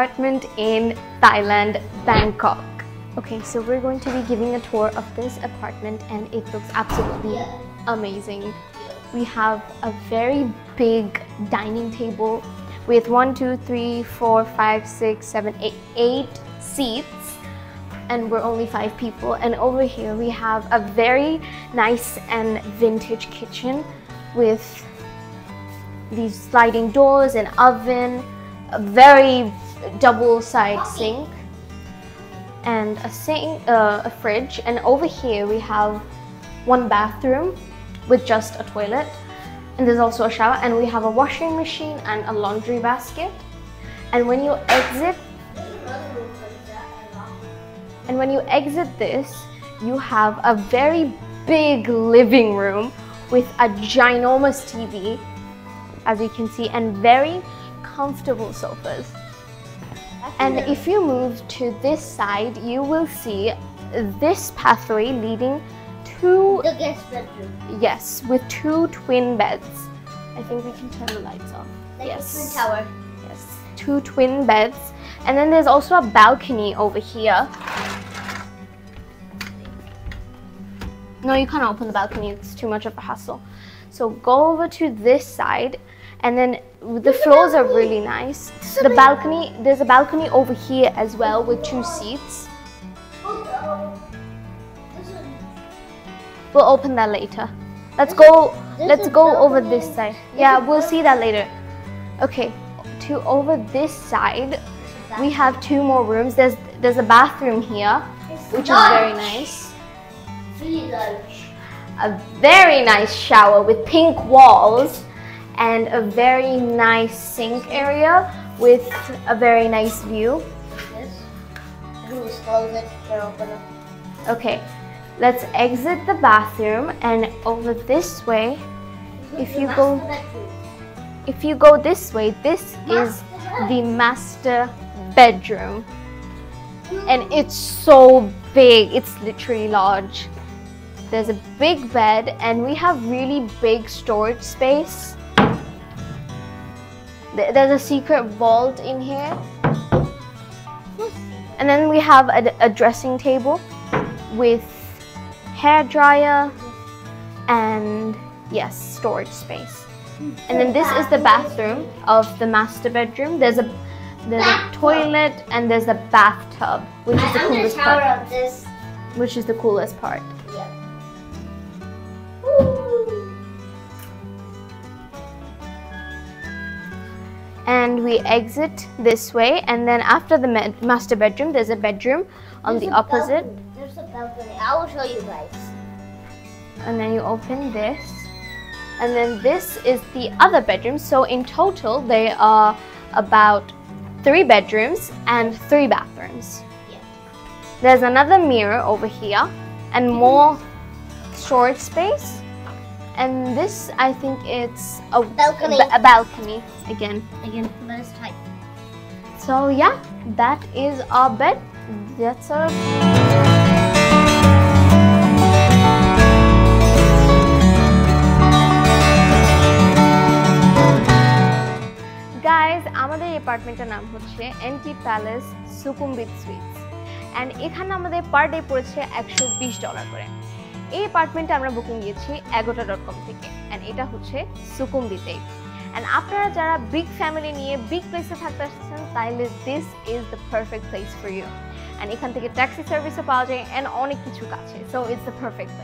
apartment in Thailand, Bangkok. Okay, so we're going to be giving a tour of this apartment and it looks absolutely amazing. We have a very big dining table with 1, 2, 3, 4, 5, 6, 7, 8 seats, and we're only 5 people. And over here we have a very nice and vintage kitchen with these sliding doors, an oven, a very double-sided sink, and a fridge. And over here we have one bathroom with just a toilet, and there's also a shower, and we have a washing machine and a laundry basket. And when you exit this, you have a very big living room with a ginormous TV, as you can see, and very comfortable sofas. And if you move to this side, you will see this pathway leading to the guest bedroom. Yes, with 2 twin beds. I think we can turn the lights off. Like yes. a twin tower. Yes, 2 twin beds. And then there's also a balcony over here. No, you can't open the balcony, it's too much of a hassle. So go over to this side, and then the floors are really nice. The balcony, there's a balcony over here as well with 2 seats. We'll open that later. Let's go over this side. Yeah, we'll see that later. Okay, to over this side, we have 2 more rooms. There's a bathroom here, which is very nice. A very nice shower with pink walls and a very nice sink area with a very nice view. Okay, let's exit the bathroom, and over this way, if you go this way, this is the master bedroom, and it's so big, it's literally large. There's a big bed, and we have really big storage space. There's a secret vault in here. And then we have a dressing table with hair dryer and yes, storage space. And then this is the bathroom of the master bedroom. There's a toilet and there's a bathtub, which is the coolest part. Which is the coolest part. And we exit this way, and then after the master bedroom, there's a bedroom on the opposite. There's a balcony. I will show you guys. And then you open this, and then this is the other bedroom. So in total, there are about 3 bedrooms and 3 bathrooms. Yeah. There's another mirror over here, and more storage space. And this, I think it's a balcony. A balcony again, but it's tight. So yeah, that is our bed. That's our. Guys, আমাদের অ্যাপার্টমেন্টের নাম হচ্ছে MT palace সুকুমবিট sweets, and এখানে আমাদের per day পড়েছে $120 করে। এই অ্যাপার্টমেন্টে আমরা বুকিং দিয়েছি agoda.com থেকে, এন্ড এটা হচ্ছে সুকুমবিতে। এন্ড আপনারা যারা বিগ ফ্যামিলি নিয়ে বিগ প্লেসে থাকতে আসছেন, তাহলে this is the perfect place for you. And এখান থেকে ট্যাক্সি সার্ভিসও পাওয়া যায় এন্ড অনেক কিছু কাছে, so it's the perfect place.